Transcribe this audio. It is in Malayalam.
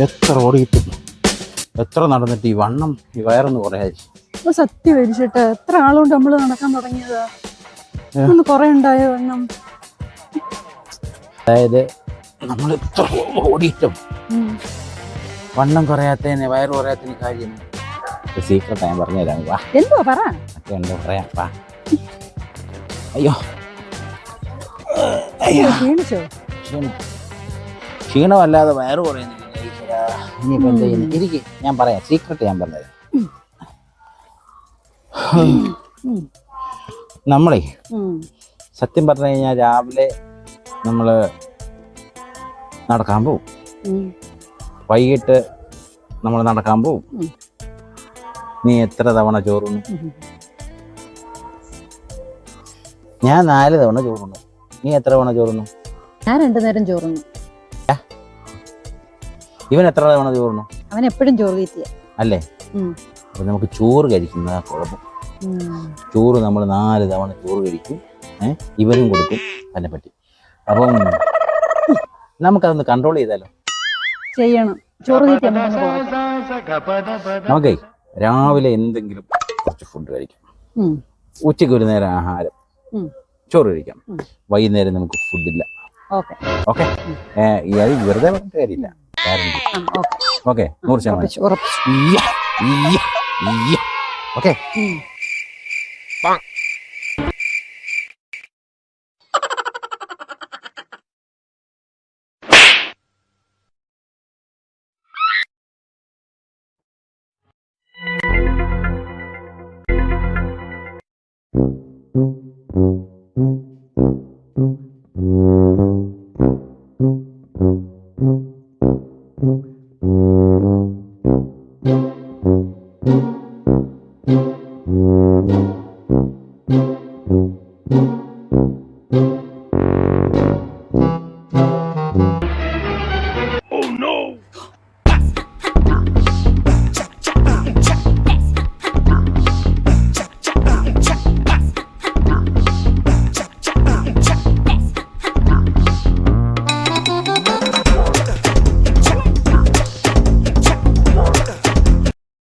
എത്ര ഓടിയിട്ട് എത്ര നടന്നിട്ട് ഈ വണ്ണം ഈ വയറൊന്ന് കുറയായിരിക്കും. സത്യം വരിച്ചിട്ട് എത്ര ആളുകൊണ്ട് നമ്മൾ നടക്കാൻ തുടങ്ങിയതാ, ഒന്ന് കുറെ ഉണ്ടായോ വണ്ണം. അതായത് നമ്മൾ എത്ര ഓടിയിട്ടും വണ്ണം കുറയാത്തതിന് വയറ് കുറയാത്തതിന് കാര്യം സീക്രട്ട് ഞാൻ പറഞ്ഞുതരാം. വാ, എന്തോ പറ. ഒക്കെ ഉണ്ടോ പറയാം. വാ. അയ്യോ അയ്യോ, ക്ഷീണിച്ചോ? ക്ഷീണമല്ലാതെ വയറ് കുറയുന്നില്ല. ഇനിയിപ്പോ എന്താ ചെയ്യുന്നത്? ഇരിക്കും, ഞാൻ പറയാം. സീക്രട്ട് ഞാൻ പറഞ്ഞുതരാം. നമ്മളെ സത്യം പറഞ്ഞു കഴിഞ്ഞാൽ രാവിലെ നമ്മൾ നടക്കാൻ പോവും, വൈകിട്ട് നമ്മൾ നടക്കാൻ പോവും. നീ എത്ര തവണ ചോറുണ്ണു? ഞാൻ 4 തവണ ചോറുണ്ണു. നീ എത്ര തവണ ചോറുണ്ണു? ഞാൻ 2 നേരം ചോറുണ്ണു. ഇവൻ എത്ര തവണ ചോറുണ്ണു? അവൻ എപ്പോഴും ചോറ് തീറ്റിയ അല്ലേ? അപ്പൊ നമുക്ക് ചോറ് കഴിക്കുന്നതാ കുഴപ്പം. ചോറ് നമ്മൾ 4 തവണ ചോറ് കഴിക്കും. ഇവനും കൊടുക്കും അതിനെ പറ്റി. അപ്പം നമുക്കതൊന്ന് കൺട്രോൾ ചെയ്താലോ? ചെയ്യണം. ചോറ് തീറ്റി നമുക്കേ രാവിലെ എന്തെങ്കിലും കുറച്ച് ഫുഡ് കഴിക്കാം. ഉച്ചയ്ക്ക് ഒരു നേരം ആഹാരം, ചോറ് കഴിക്കാം. വൈകുന്നേരം നമുക്ക് ഫുഡില്ല. ഓക്കെ, വെറുതെ പറഞ്ഞിട്ട് കാര്യമില്ല. ഓക്കെ, 100%. ഓക്കെ. Mm-hmm.